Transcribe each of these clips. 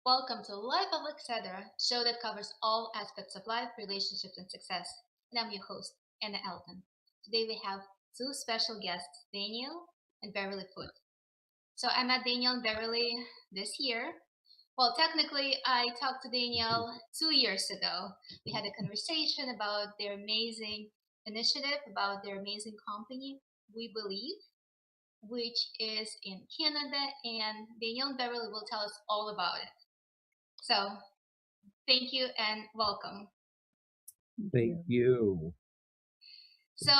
Welcome to Life of Etc., show that covers all aspects of life, relationships, and success. And I'm your host, Anna Elton. Today we have two special guests, Daniel and Beverly Foote. So I met Daniel and Beverly this year. Well, technically, I talked to Daniel 2 years ago. We had a conversation about their amazing initiative, about their amazing company, We Believe, which is in Canada, and Daniel and Beverly will tell us all about it. So thank you and welcome. Thank you. So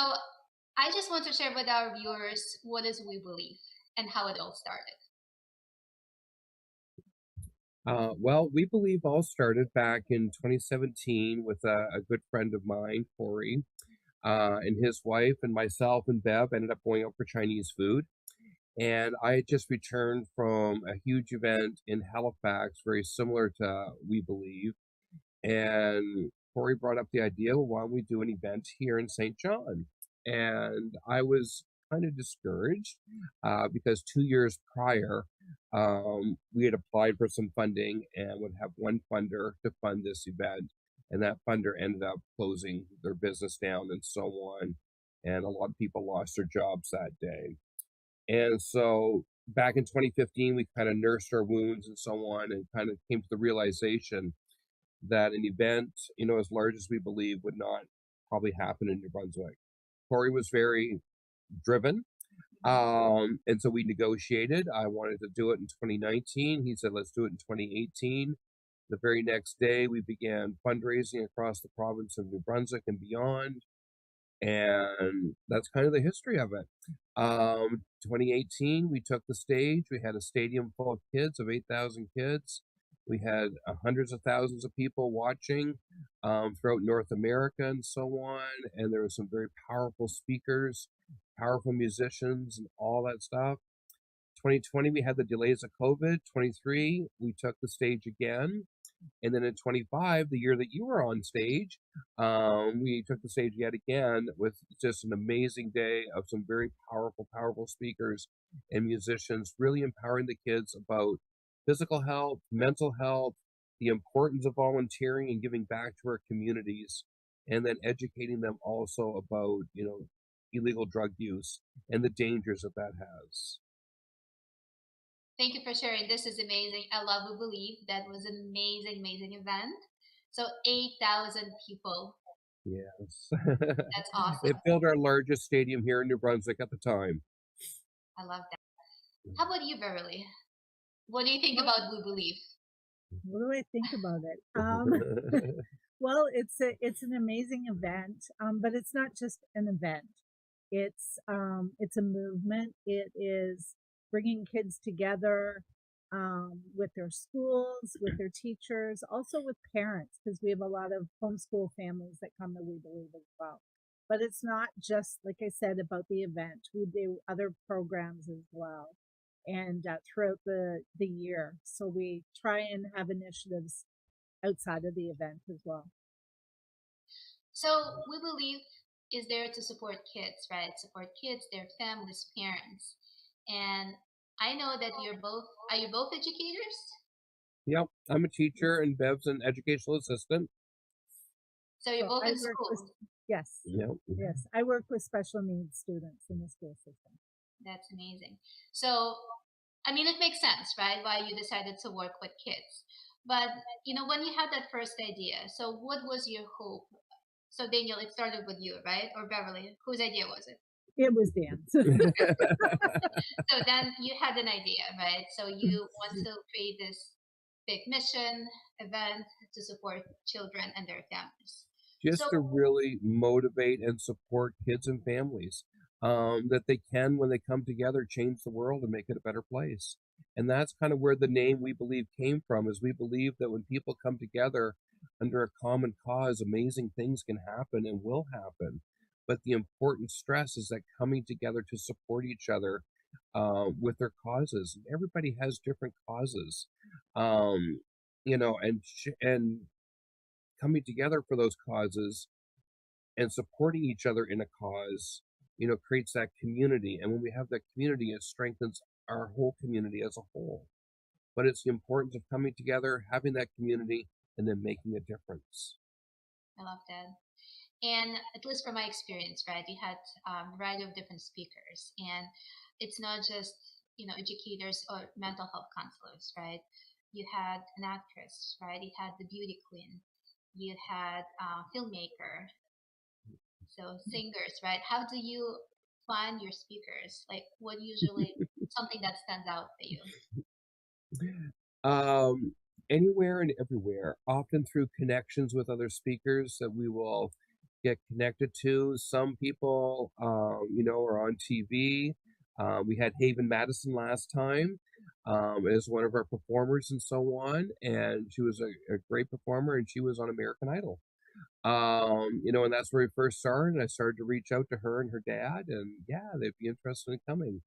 I just want to share with our viewers what is We Believe and how it all started. Well, We Believe all started back in 2017 with a good friend of mine, Corey, and his wife, and myself and Bev ended up going out for Chinese food. And I had just returned from a huge event in Halifax, very similar to We Believe. And Corey brought up the idea, well, why don't we do an event here in St. John? And I was kind of discouraged because 2 years prior, we had applied for some funding and would have one funder to fund this event. And that funder ended up closing their business down and so on. And a lot of people lost their jobs that day. And so back in 2015, we kind of nursed our wounds and so on and kind of came to the realization that an event, as large as We Believe would not probably happen in New Brunswick. Corey was very driven. And so we negotiated. I wanted to do it in 2019. He said, let's do it in 2018. The very next day, we began fundraising across the province of New Brunswick and beyond. And that's kind of the history of it. 2018, we took the stage. We had a stadium full of kids, of 8,000 kids. We had hundreds of thousands of people watching throughout North America and so on. And there were some very powerful speakers, powerful musicians, and all that stuff. 2020, we had the delays of COVID. 23, we took the stage again. And then in 25, the year that you were on stage, we took the stage yet again with just an amazing day of some very powerful speakers and musicians, really empowering the kids about physical health, mental health, the importance of volunteering and giving back to our communities, and then educating them also about, illegal drug use and the dangers that that has. Thank you for sharing. This is amazing. I love We Believe. That was an amazing event. So 8,000 people. Yes. That's awesome. It filled our largest stadium here in New Brunswick at the time. I love that. How about you, Beverly? What do you think about We Believe? What do I think about it? Well, it's an amazing event, but it's not just an event. It's a movement. It is bringing kids together with their schools, with their teachers, also with parents, because we have a lot of homeschool families that come to We Believe as well. But it's not just, like I said, about the event. We do other programs as well, and throughout the year. So we try and have initiatives outside of the event as well. So We Believe is there to support kids, right? Support kids, their families, parents. And I know that are you both educators? Yep, I'm a teacher and Bev's an educational assistant. So you're both in school? Yes. Yep. Yes, I work with special needs students in the school system. That's amazing. So, I mean, it makes sense, right? Why you decided to work with kids. But, when you had that first idea, so what was your hope? So, Daniel, it started with you, right? Or Beverly, whose idea was it? It was Dan's. So then you had an idea, right? So you want to create this big mission event to support children and their families. Just to really motivate and support kids and families, that they can, when they come together, change the world and make it a better place. And that's kind of where the name We Believe came from, is we believe that when people come together under a common cause, amazing things can happen and will happen. But the important stress is that coming together to support each other with their causes. Everybody has different causes, and coming together for those causes and supporting each other in a cause, creates that community. And when we have that community, it strengthens our whole community as a whole. but it's the importance of coming together, having that community, and then making a difference. I love that. And at least from my experience, right, you had a variety of different speakers, and it's not just educators or mental health counselors, right? You had an actress, right? You had the beauty queen, you had a filmmaker, so singers, right? How do you find your speakers? Like, what usually something that stands out for you? Um, Anywhere and everywhere, often through connections with other speakers that we will get connected to. Some people, are on TV. We had Haven Madison last time as one of our performers and so on, and she was a great performer, and she was on American Idol. And that's where we first started. And I started to reach out to her and her dad, and yeah, they'd be interested in coming.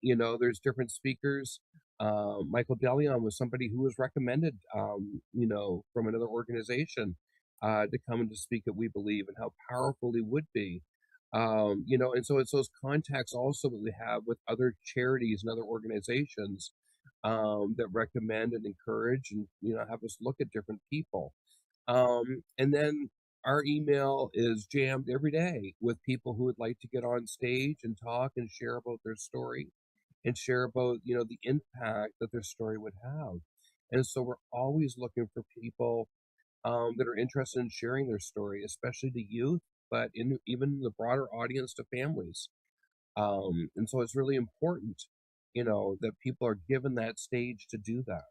There's different speakers. Michael DeLeon was somebody who was recommended, from another organization to come and to speak at We Believe and how powerful he would be. And so it's those contacts also that we have with other charities and other organizations that recommend and encourage and, have us look at different people. And then our email is jammed every day with people who would like to get on stage and talk and share about their story and share about, the impact that their story would have. And so we're always looking for people that are interested in sharing their story, especially to youth, but even the broader audience to families. And so it's really important, that people are given that stage to do that.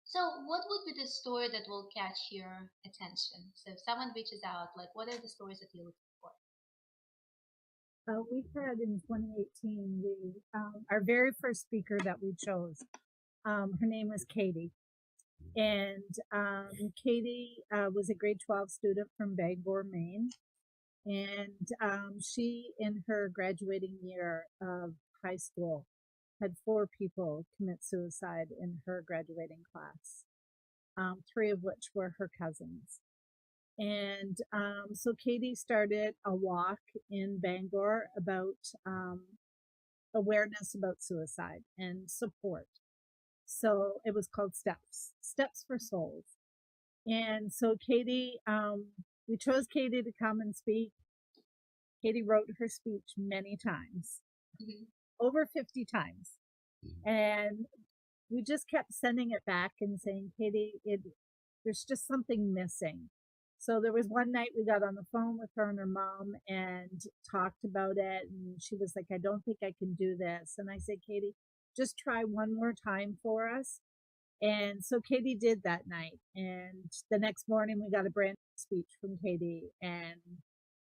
So, what would be the story that will catch your attention? So, if someone reaches out, like, what are the stories that you're looking for? We had in 2018, our very first speaker that we chose, her name was Katie. And Katie was a grade 12 student from Bangor, Maine. And she, in her graduating year of high school, had 4 people commit suicide in her graduating class, 3 of which were her cousins. And so Katie started a walk in Bangor about awareness about suicide and support. So it was called Steps for Souls. And so Katie, we chose Katie to come and speak. Katie wrote her speech many times, over 50 times. And we just kept sending it back and saying, Katie, there's just something missing. So there was one night we got on the phone with her and her mom and talked about it. And she was like, I don't think I can do this. And I said, Katie, just try one more time for us. And so Katie did that night. And the next morning we got a brand new speech from Katie. And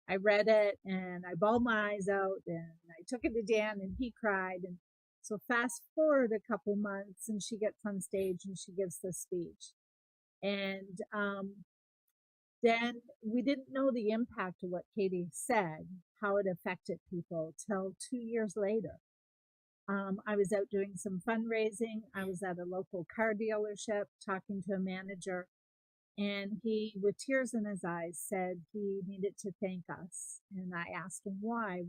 I read it and I bawled my eyes out and I took it to Dan and he cried. And so fast forward a couple months and she gets on stage and she gives this speech. And then we didn't know the impact of what Katie said, how it affected people till 2 years later. I was out doing some fundraising. I was at a local car dealership talking to a manager, and he, with tears in his eyes, said he needed to thank us. And I asked him why,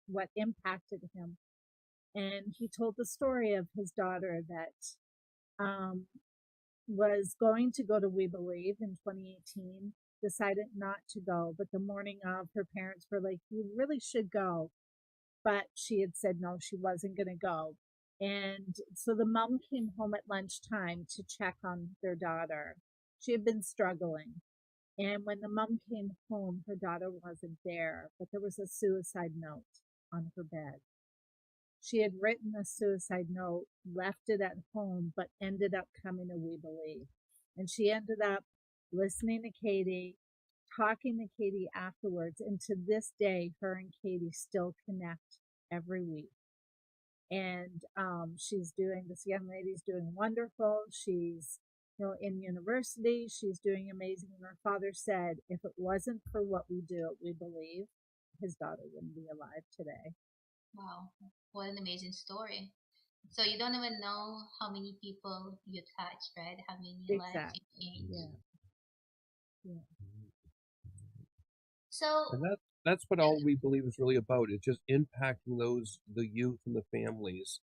what impacted him. And he told the story of his daughter that was going to go to We Believe in 2018, decided not to go. But the morning of, her parents were like, you really should go. But she had said no, she wasn't going to go. And so the mom came home at lunchtime to check on their daughter. She had been struggling. And when the mom came home, her daughter wasn't there, but there was a suicide note on her bed. She had written a suicide note, left it at home, but ended up coming to We Believe. And she ended up listening to Katie, talking to Katie afterwards. And to this day, her and Katie still connect every week. And this young lady's doing wonderful. She's, in university, she's doing amazing. And her father said, if it wasn't for what we do at We Believe, his daughter wouldn't be alive today. Wow, what an amazing story. So you don't even know how many people you touch, right? How many lives you change. Yeah. So And that's what all We Believe is really about. It's just impacting the youth and the families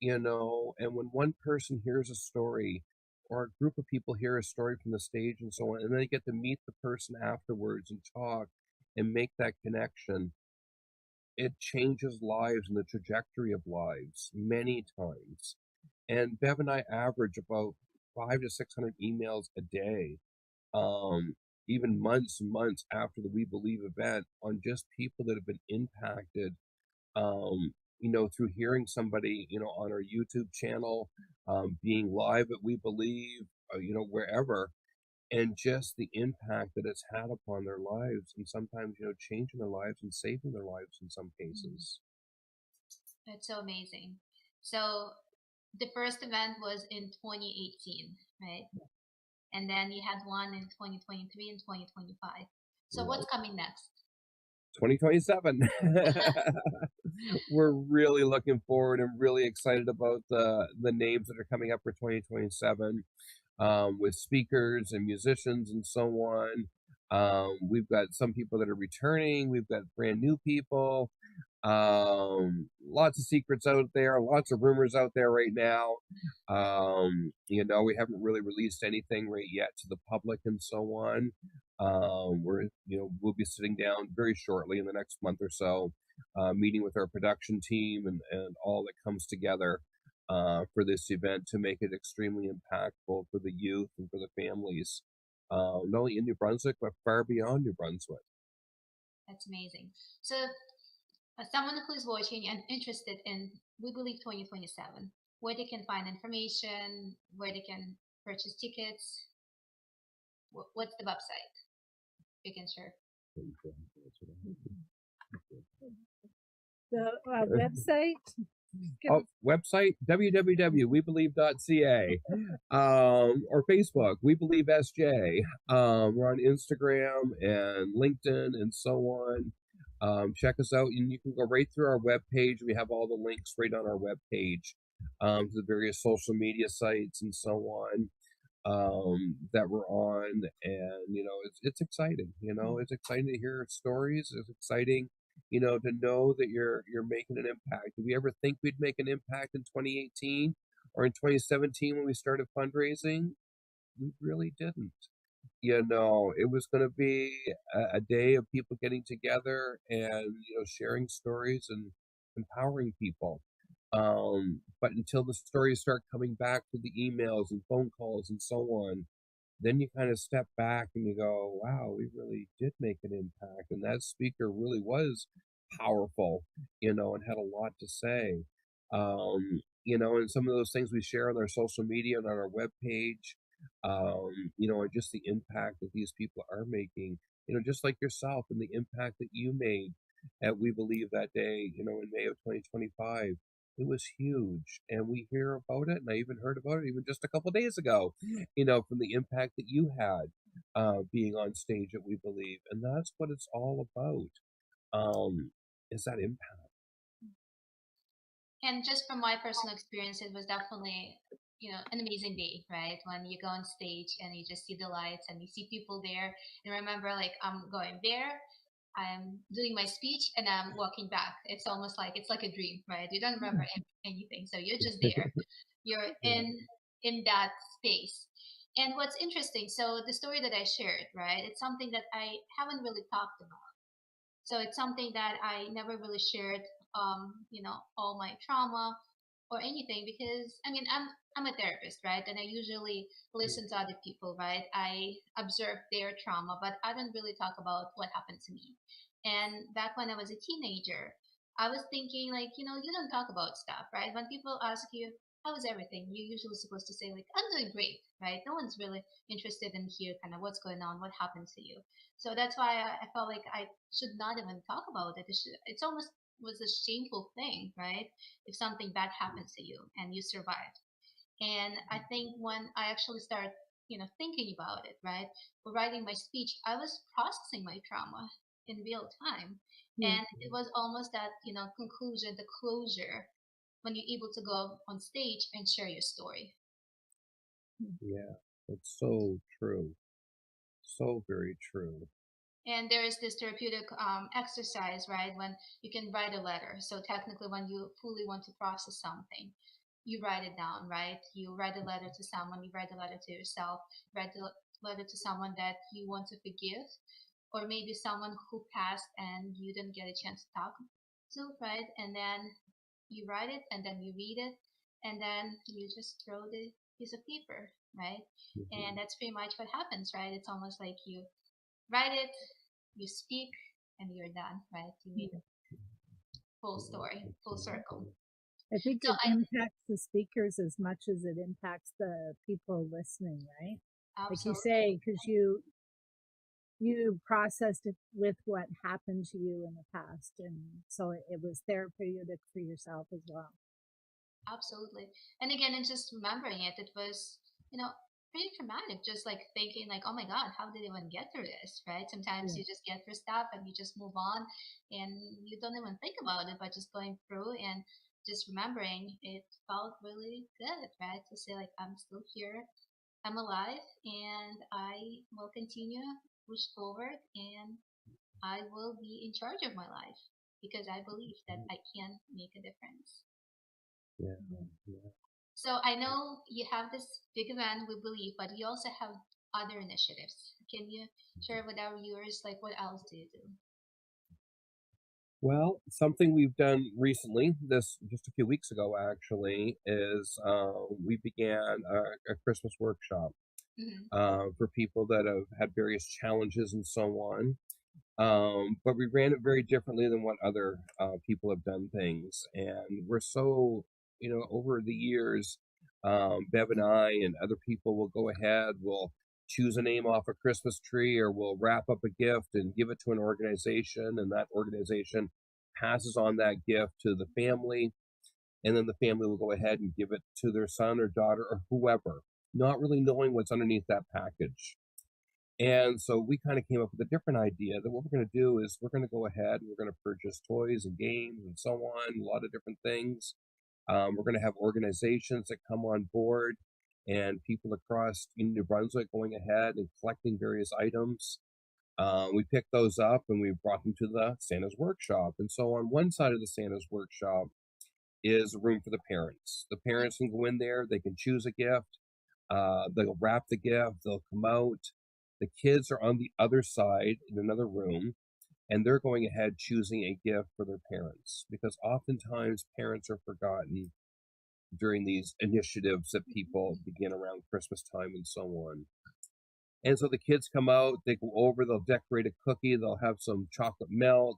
and when one person hears a story or a group of people hear a story from the stage and so on, and then they get to meet the person afterwards and talk and make that connection, it changes lives and the trajectory of lives many times. And Bev and I average about 500 to 600 emails a day, um, even months and months after the We Believe event, on just people that have been impacted, through hearing somebody, on our YouTube channel, being live at We Believe, wherever, and just the impact that it's had upon their lives, and sometimes, changing their lives and saving their lives in some cases. That's so amazing. So the first event was in 2018, right? And then you had one in 2023 and 2025. So what's Right. coming next? 2027. We're really looking forward and really excited about the names that are coming up for 2027, with speakers and musicians and so on. We've got some people that are returning. We've got brand new people. Lots of secrets out there, lots of rumors out there right now. We haven't really released anything right yet to the public and so on. We'll be sitting down very shortly in the next month or so, meeting with our production team and all that comes together for this event to make it extremely impactful for the youth and for the families, not only in New Brunswick, but far beyond New Brunswick. That's amazing. So, as someone who's watching and interested in We Believe 2027, where they can find information, where they can purchase tickets, what's the website? You can share. The website? Website www.webelieve.ca, or Facebook We Believe SJ. We're on Instagram and LinkedIn and so on. Check us out, and you can go right through our webpage. We have all the links right on our webpage, to the various social media sites and so on, that we're on. And it's exciting. It's exciting to hear stories. It's exciting, to know that you're making an impact. Did we ever think we'd make an impact in 2018 or in 2017 when we started fundraising? We really didn't. It was going to be a day of people getting together and sharing stories and empowering people. But until the stories start coming back to the emails and phone calls and so on, then you kind of step back and you go, wow, we really did make an impact. And that speaker really was powerful, and had a lot to say. And some of those things we share on our social media and on our webpage, and just the impact that these people are making, just like yourself, and the impact that you made at We Believe that day, in May of 2025. It was huge, and we hear about it, and I even heard about it even just a couple of days ago, from the impact that you had, being on stage at We Believe, and that's what it's all about, is that impact. And just from my personal experience, it was definitely, an amazing day, right? When you go on stage and you just see the lights and you see people there. And remember, like, I'm going there, I'm doing my speech, and I'm walking back. It's almost like it's like a dream, right? You don't remember anything, so you're just there. You're in that space. And what's interesting, so the story that I shared, right? It's something that I haven't really talked about. So it's something that I never really shared, all my trauma or anything, because I mean I'm a therapist, right? And I usually listen to other people, right? I observe their trauma, but I don't really talk about what happened to me. And back when I was a teenager, I was thinking like, you don't talk about stuff, right? When people ask you how is everything, you're usually supposed to say like I'm doing great, right? No one's really interested in hear kind of what's going on, what happened to you. So that's why I felt like I should not even talk about it. It's almost was a shameful thing, right? If something bad happens to you and you survived. And I think when I actually started, thinking about it, right, or writing my speech, I was processing my trauma in real time. And it was almost that, conclusion, the closure, when you're able to go on stage and share your story. Yeah, that's so true. So very true. And there is this therapeutic exercise, right, when you can write a letter. So technically, when you fully want to process something, you write it down, right? You write a letter to someone, you write a letter to yourself, write a letter to someone that you want to forgive, or maybe someone who passed and you didn't get a chance to talk to, right? And then you write it and then you read it and then you just throw the piece of paper, right? And that's pretty much what happens, right? It's almost like you write it, you speak, and you're done, right? You made a full story, full circle. I think So it impacts the speakers as much as it impacts the people listening, right? Like you absolutely. say, because you processed it with what happened to you in the past, and so it was therapeutic for yourself as well. Absolutely. And again, in just remembering it, it was, pretty traumatic. Just like thinking like, oh my God, how did I even get through this? Right? Sometimes Yeah. you just get through stuff and you just move on and you don't even think about it, but just going through and just remembering it felt really good, right? To say like, I'm still here, I'm alive, and I will continue push forward and I will be in charge of my life because I believe that I can make a difference. Yeah. Yeah. So I know you have this big event, we believe, but you also have other initiatives. Can you share with our viewers, like, what else do you do? Well, something we've done recently, this just a few weeks ago actually, is we began a Christmas workshop Hmm. for people that have had various challenges and so on. But we ran it very differently than what other people have done things. And we're so, over the years, Bev and I and other people will go ahead, we'll choose a name off a Christmas tree, or we'll wrap up a gift and give it to an organization, and that organization passes on that gift to the family, and then the family will go ahead and give it to their son or daughter or whoever, not really knowing what's underneath that package. And so we kind of came up with a different idea that what we're going to do is we're going to go ahead and we're going to purchase toys and games and so on, a lot of different things. We're going to have organizations that come on board and people across New Brunswick going ahead and collecting various items. We picked those up and we brought them to the Santa's workshop. And so on one side of the Santa's workshop is a room for the parents. The parents can go in there, they can choose a gift, they'll wrap the gift, they'll come out. The kids are on the other side in another room, and they're going ahead choosing a gift for their parents because oftentimes parents are forgotten during these initiatives that people begin around Christmas time and so on. And so the kids come out, they go over, they'll decorate a cookie, they'll have some chocolate milk,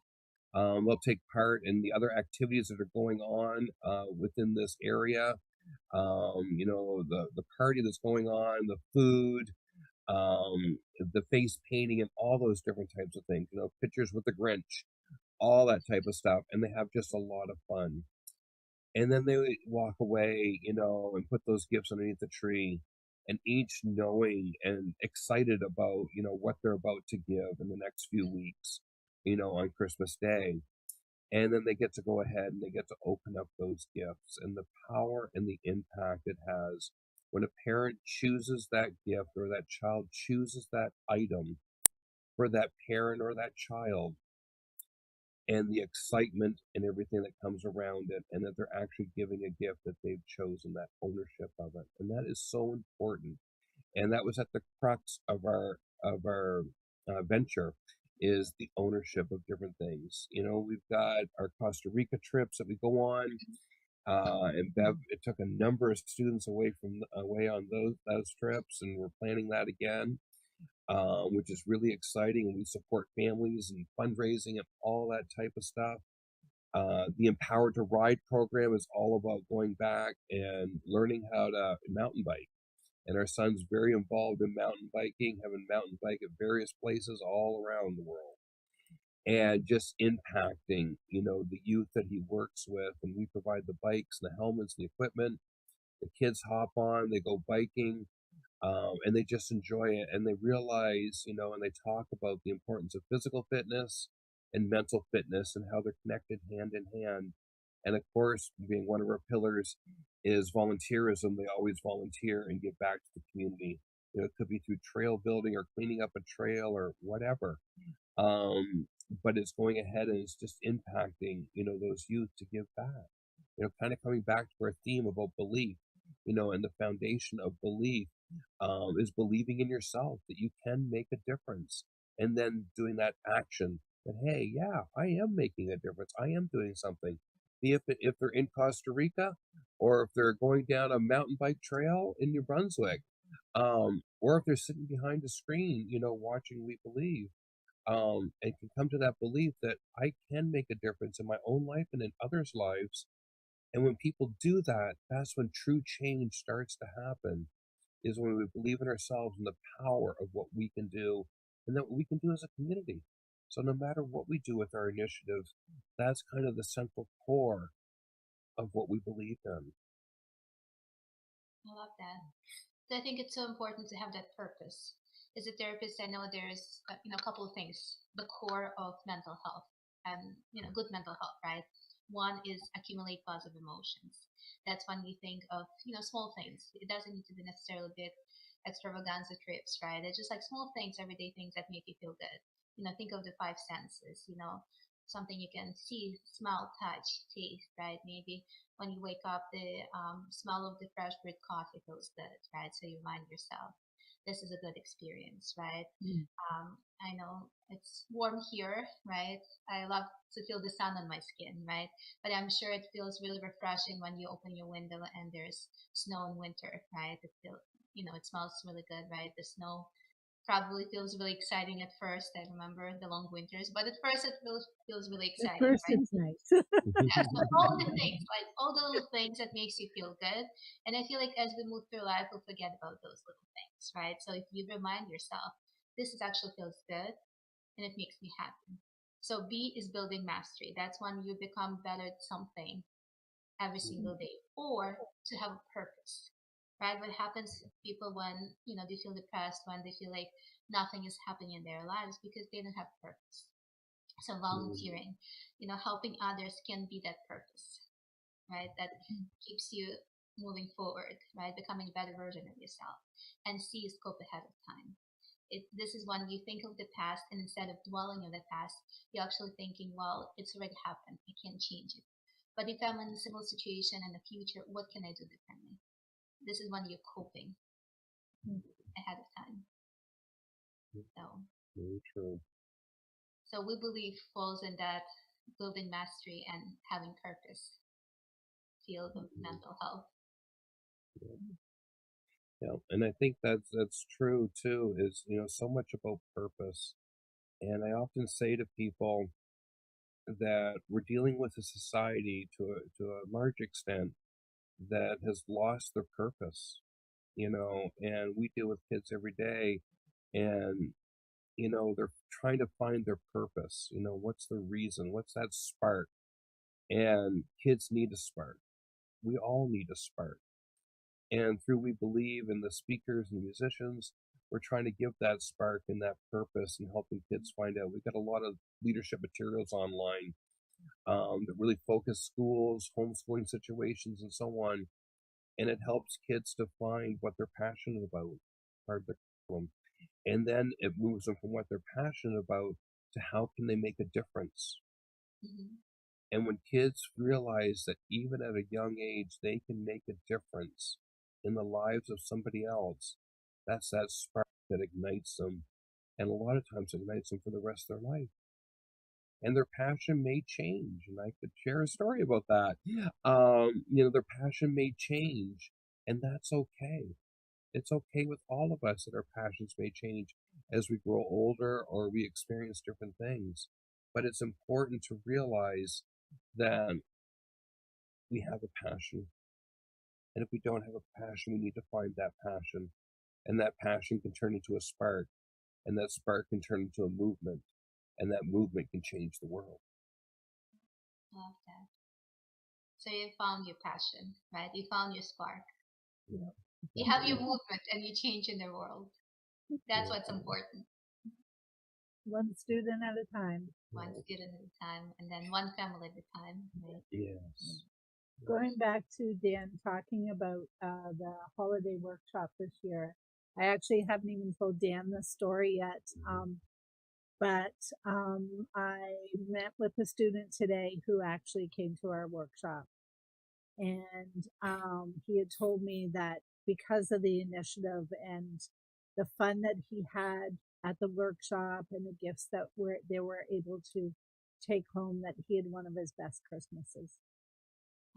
they'll take part in the other activities that are going on within this area. The party that's going on, the food, the face painting, and all those different types of things. Pictures with the Grinch, all that type of stuff, and they have just a lot of fun. And then they walk away, and put those gifts underneath the tree, and each knowing and excited about, what they're about to give in the next few weeks, on Christmas Day. And then they get to go ahead and they get to open up those gifts, and the power and the impact it has when a parent chooses that gift or that child chooses that item for that parent or that child, and the excitement and everything that comes around it, and that they're actually giving a gift that they've chosen, that ownership of it. And that is so important. And that was at the crux of our venture, is the ownership of different things. We've got our Costa Rica trips that we go on, and Bev, it took a number of students away on those trips, and we're planning that again, which is really exciting. And we support families and fundraising and all that type of stuff. The Empowered to Ride program is all about going back and learning how to mountain bike. And our son's very involved in mountain biking, having mountain bike at various places all around the world, and just impacting, the youth that he works with. And we provide the bikes, the helmets, the equipment. The kids hop on, they go biking, and they just enjoy it. And they realize, and they talk about the importance of physical fitness and mental fitness and how they're connected hand in hand. And of course, being one of our pillars is volunteerism. They always volunteer and give back to the community. It could be through trail building or cleaning up a trail or whatever. Um, but it's going ahead and it's just impacting, those youth to give back. kind of coming back to our theme about belief, and the foundation of belief is believing in yourself that you can make a difference, and then doing that action that, hey, yeah, I am making a difference. I am doing something. Be if they're in Costa Rica, or if they're going down a mountain bike trail in New Brunswick, or if they're sitting behind a screen, watching We Believe, and can come to that belief that I can make a difference in my own life and in others' lives. And when people do that, that's when true change starts to happen, is when we believe in ourselves and the power of what we can do and that we can do as a community. So no matter what we do with our initiative, that's kind of the central core of what we believe in. I love that. So I think it's so important to have that purpose. As a therapist, I know there's a couple of things. The core of mental health and good mental health, right? One is accumulate positive emotions. That's when we think of small things. It doesn't need to be necessarily big extravaganza trips, right? It's just like small things, everyday things that make you feel good. Think of the five senses. Something you can see, smell, touch, taste, right? Maybe when you wake up, the smell of the fresh brewed coffee feels good, right? So you remind yourself, this is a good experience, right? I know it's warm here, right? I love to feel the sun on my skin, right? But I'm sure it feels really refreshing when you open your window and there's snow in winter, right? It feels, it smells really good, right? The snow probably feels really exciting at first. I remember the long winters, but at first it feels really At exciting, first, right? it's nice. Yeah, so all the things, like all the little things that makes you feel good. And I feel like as we move through life, we'll forget about those little things, right? So if you remind yourself, this is actually feels good and it makes me happy. So B is building mastery. That's when you become better at something every single day, or to have a purpose, right? What happens to people when they feel depressed, when they feel like nothing is happening in their lives because they don't have purpose. So volunteering, helping others can be that purpose, right? That keeps you moving forward, right? Becoming a better version of yourself. And C is scope ahead of time. This is when you think of the past, and instead of dwelling on the past, you're actually thinking, well, it's already happened. I can't change it. But if I'm in a similar situation in the future, what can I do differently? This is when you're coping ahead of time. So, Very true. so we believe falls in that building mastery and having purpose field of mental health. Yeah, and I think that's true too. Is so much about purpose, and I often say to people that we're dealing with a society to a large extent that has lost their purpose. And we deal with kids every day, and they're trying to find their purpose. What's the reason? What's that spark? And kids need a spark. We all need a spark. And through We Believe and the speakers and musicians, we're trying to give that spark and that purpose and helping kids find out. We've got a lot of leadership materials online that really focus schools, homeschooling situations, and so on. And it helps kids to find what they're passionate about, part of the curriculum. And then it moves them from what they're passionate about to how can they make a difference. Mm-hmm. And when kids realize that even at a young age, they can make a difference in the lives of somebody else, that's that spark that ignites them. And a lot of times ignites them for the rest of their life. And their passion may change. And I could share a story about that. Their passion may change, and that's okay. It's okay with all of us that our passions may change as we grow older or we experience different things. But it's important to realize that we have a passion. And if we don't have a passion, we need to find that passion. And that passion can turn into a spark. And that spark can turn into a movement. And that movement can change the world. Love that. So you found your passion, right? You found your spark. Yeah. You have your movement and you change in the world. That's what's important. One student at a time. One student at a time, and then one family at a time. Right? Yes. Going back to Dan talking about the holiday workshop this year, I actually haven't even told Dan the story yet. But I met with a student today who actually came to our workshop. And he had told me that because of the initiative and the fun that he had at the workshop and the gifts that they were able to take home, that he had one of his best Christmases.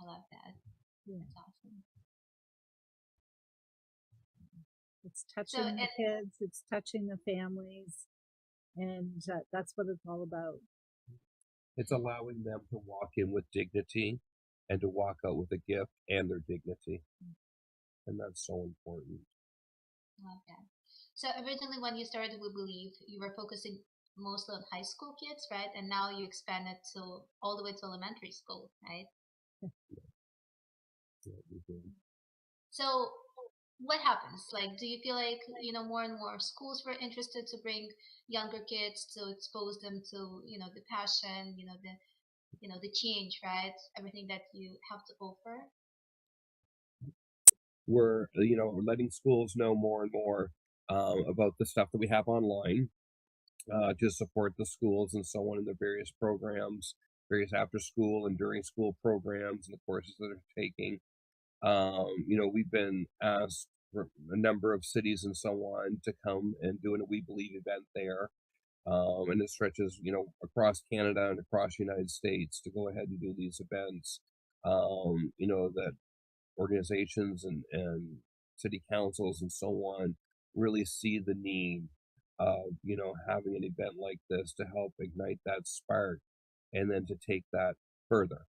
I love that. Yeah. That's awesome. It's touching the kids, it's touching the families, and that's what it's all about. It's allowing them to walk in with dignity and to walk out with a gift and their dignity. And that's so important. I love that. So originally when you started We Believe, you were focusing mostly on high school kids, right? And now you expanded to all the way to elementary school, right? Yeah, so what happens? Like, do you feel like, more and more schools were interested to bring younger kids to expose them to, the passion, the change, right? Everything that you have to offer. We're letting schools know more and more about the stuff that we have online to support the schools and so on in the various programs, various after school and during school programs and the courses that they're taking. We've been asked for a number of cities and so on to come and do a We Believe event there. And it stretches, across Canada and across the United States to go ahead and do these events. That organizations and city councils and so on really see the need of, having an event like this to help ignite that spark and then to take that further.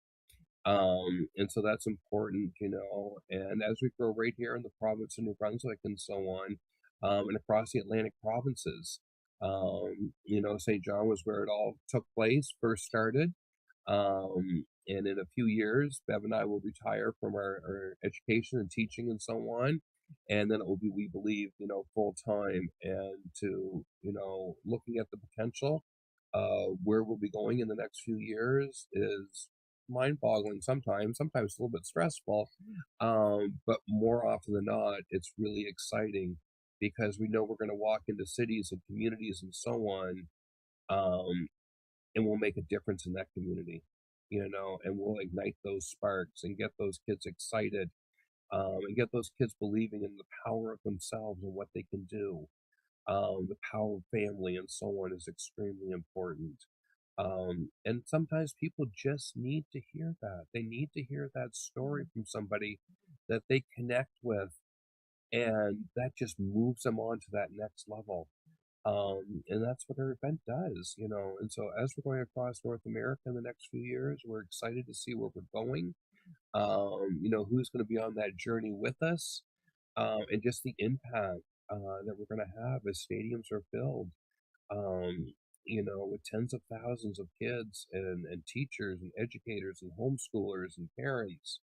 And so that's important, and as we grow right here in the province of New Brunswick and so on, and across the Atlantic provinces, St. John was where it all took place, first started. And in a few years, Bev and I will retire from our education and teaching and so on. And then it will be, we believe, full time and to, looking at the potential where we'll be going in the next few years is mind boggling sometimes a little bit stressful. But more often than not, it's really exciting because we know we're going to walk into cities and communities and so on. And we'll make a difference in that community, and we'll ignite those sparks and get those kids excited, and get those kids believing in the power of themselves and what they can do. The power of family and so on is extremely important. And sometimes people just need to hear that. They need to hear that story from somebody that they connect with, and that just moves them on to that next level. And that's what our event does, And so as we're going across North America in the next few years, we're excited to see where we're going. Who's going to be on that journey with us, and just the impact that we're going to have as stadiums are filled. With tens of thousands of kids and teachers and educators and homeschoolers and parents,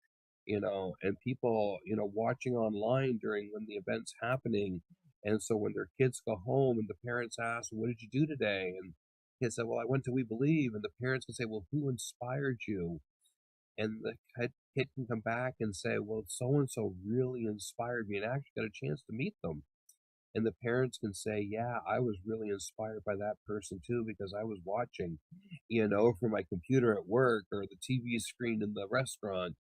and people, watching online during when the event's happening. And so when their kids go home and the parents ask, "What did you do today?" And kids say, "Well, I went to We Believe." And the parents can say, "Well, who inspired you?" And the kid can come back and say, "Well, so and so really inspired me," and I actually got a chance to meet them. And the parents can say, "Yeah, I was really inspired by that person too because I was watching, from my computer at work or the TV screen in the restaurant,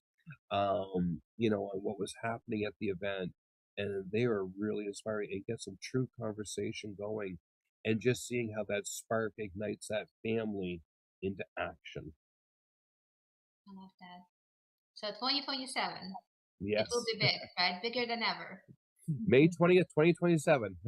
on what was happening at the event." And they were really inspiring and get some true conversation going. And just seeing how that spark ignites that family into action. I love that. So 2027, it will Yes. be big, right? Bigger than ever. May 20th, 2027.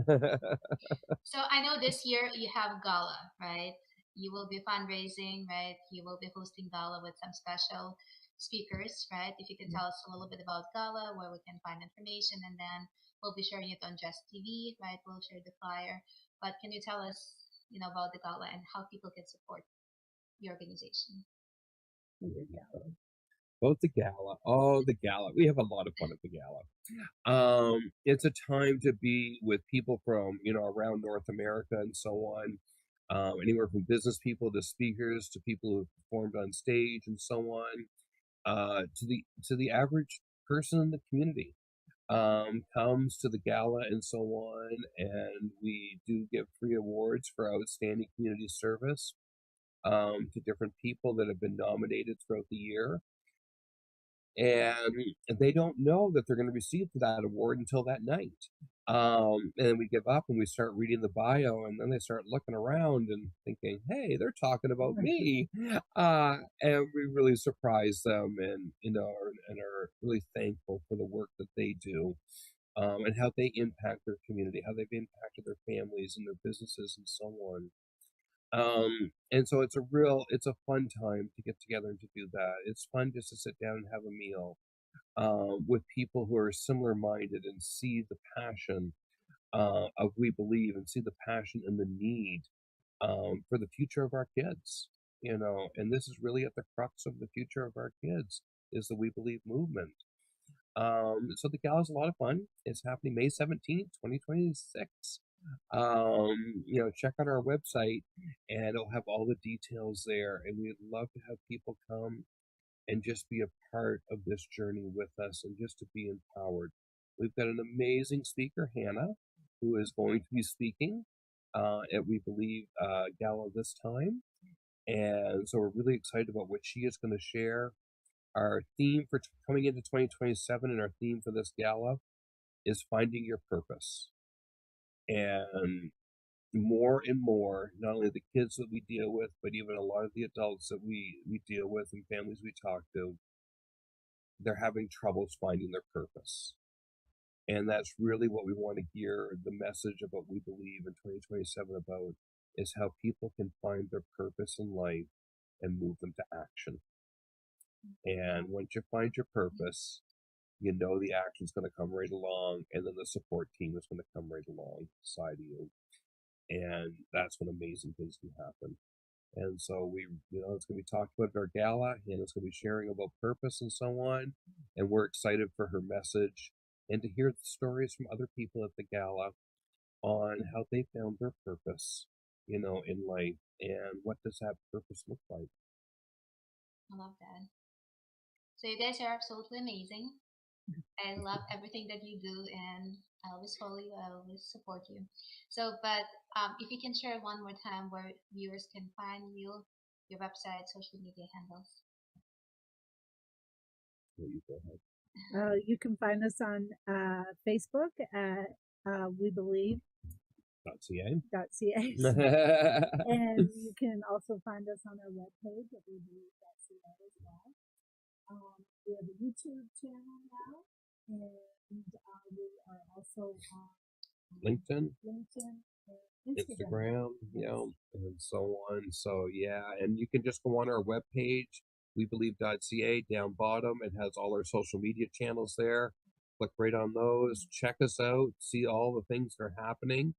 So I know this year you have gala, right? You will be fundraising, right? You will be hosting gala with some special speakers, right? If you can tell us a little bit about gala, where we can find information, and then we'll be sharing it on Jess TV, right? We'll share the flyer. But can you tell us, about the gala and how people can support your organization? Both the gala. Oh, the gala. We have a lot of fun at the gala. It's a time to be with people from, around North America and so on. Anywhere from business people to speakers to people who have performed on stage and so on. To the average person in the community comes to the gala and so on, and we do give free awards for outstanding community service to different people that have been nominated throughout the year. and they don't know that they're going to receive that award until that night. And then we give up and we start reading the bio, and then they start looking around and thinking, "Hey, they're talking about me," and we really surprise them, and are really thankful for the work that they do, and how they impact their community, how they've impacted their families and their businesses, and so on. And so it's a fun time to get together and to do that. It's fun just to sit down and have a meal with people who are similar minded and see the passion of We Believe, and see the passion and the need for the future of our kids. And this is really at the crux of the future of our kids is the We Believe movement. So the gala is a lot of fun. It's happening May 17th, 2026. Check out our website and it'll have all the details there. And we'd love to have people come and just be a part of this journey with us and just to be empowered. We've got an amazing speaker, Hannah, who is going to be speaking at We Believe Gala this time. And so we're really excited about what she is going to share. Our theme for coming into 2027 and our theme for this gala is finding your purpose. And more, not only the kids that we deal with, but even a lot of the adults that we deal with and families we talk to, they're having troubles finding their purpose. And that's really what we want to hear the message of what We Believe in 2027 about, is how people can find their purpose in life and move them to action. And once you find your purpose, the action's going to come right along, and then the support team is going to come right alongside you. And that's when amazing things can happen. And so it's going to be talked about at our gala, and it's going to be sharing about purpose and so on. And we're excited for her message and to hear the stories from other people at the gala on how they found their purpose, in life, and what does that purpose look like. I love that. So you guys are absolutely amazing. I love everything that you do, and I always follow you. I always support you. So, but if you can share one more time where viewers can find you, your website, social media handles. You can find us on Facebook at We Believe. .ca. And you can also find us on our webpage at webelieve.ca as well. We have a YouTube channel now, and we are also on LinkedIn, and Instagram, and so on. So and you can just go on our webpage, webelieve.ca. Down bottom, it has all our social media channels there. Click right on those. Check us out. See all the things that are happening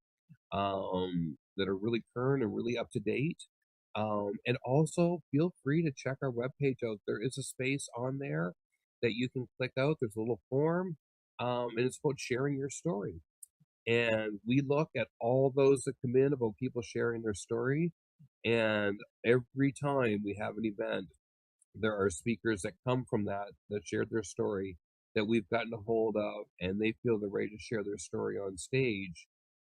that are really current and really up to date. And also feel free to check our webpage out. There is a space on there that you can click out. There's a little form, and it's about sharing your story. And we look at all those that come in about people sharing their story. And every time we have an event, there are speakers that come from that shared their story that we've gotten a hold of, and they feel they're ready to share their story on stage.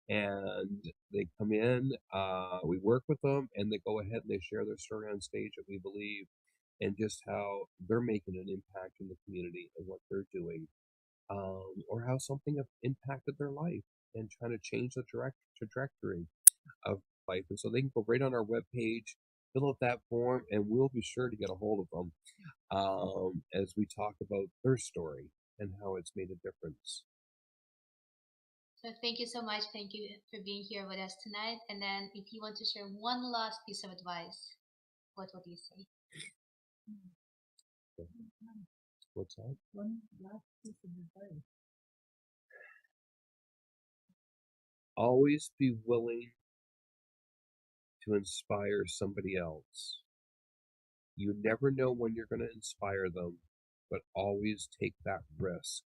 And they come in, we work with them, and they go ahead and they share their story on stage that We Believe, and just how they're making an impact in the community and what they're doing, or how something have impacted their life and trying to change the trajectory of life. And so they can go right on our webpage, fill out that form, and we'll be sure to get a hold of them as we talk about their story and how it's made a difference. So thank you so much. Thank you for being here with us tonight. And then if you want to share one last piece of advice, what would you say? What's that? One last piece of advice. Always be willing to inspire somebody else. You never know when you're going to inspire them, but always take that risk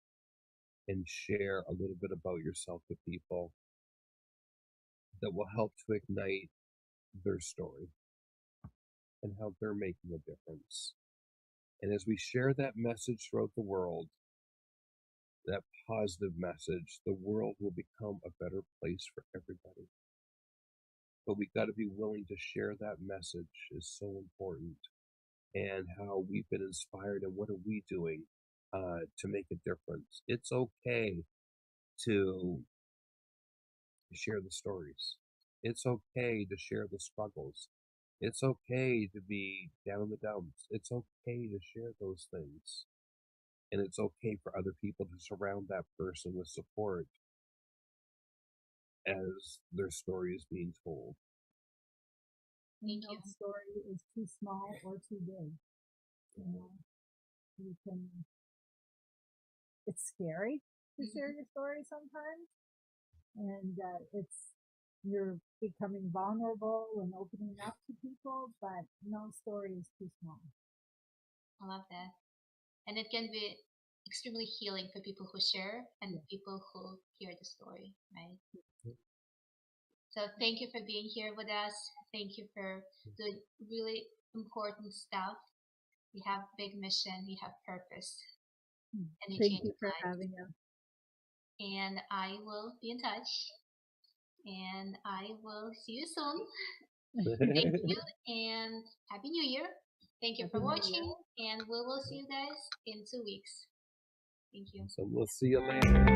and share a little bit about yourself with people that will help to ignite their story and how they're making a difference. And as we share that message throughout the world, that positive message, the world will become a better place for everybody. But we got to be willing to share that message is so important, and how we've been inspired and what are we doing to make a difference. It's okay to share the stories. It's okay to share the struggles. It's okay to be down in the dumps. It's okay to share those things. And it's okay for other people to surround that person with support as their story is being told. Thank No you. story is too small or too big. You know, you can. It's scary to share your story sometimes, and you're becoming vulnerable and opening up to people, but no story is too small. I love that. And it can be extremely healing for people who share and the people who hear the story, right? So thank you for being here with us. Thank you for doing really important stuff. You have big mission, you have purpose, and you Thank change you for lives. having us. And I will be in touch. And I will see you soon. Thank you and Happy New Year. Thank you for Happy New Year. watching, and we will see you guys in 2 weeks. Thank you. So we'll see you later.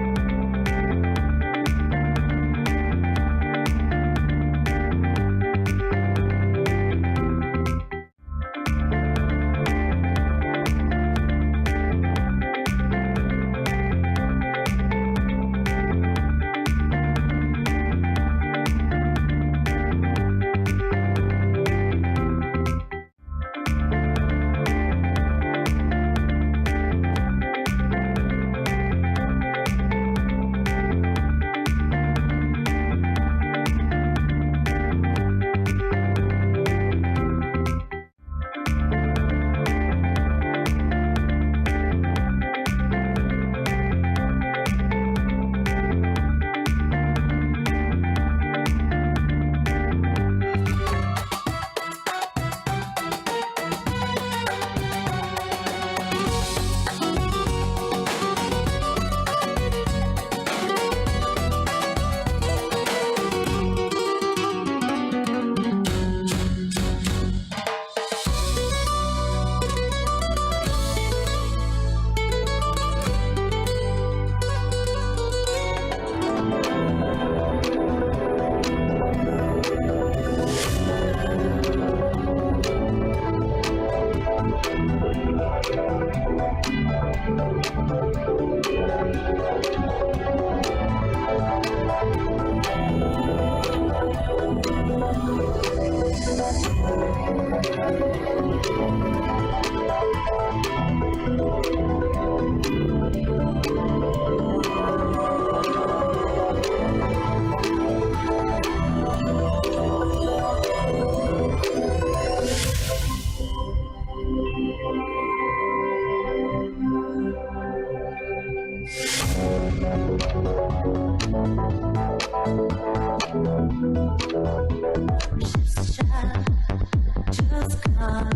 Just calm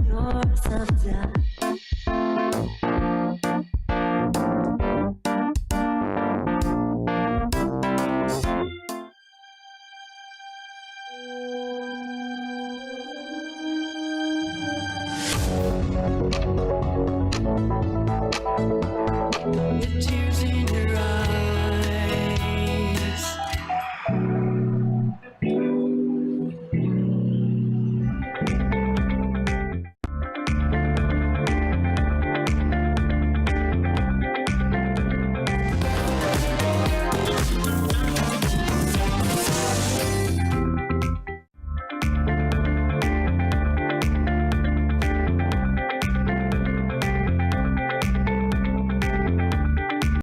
yourself down. With tears in your eyes.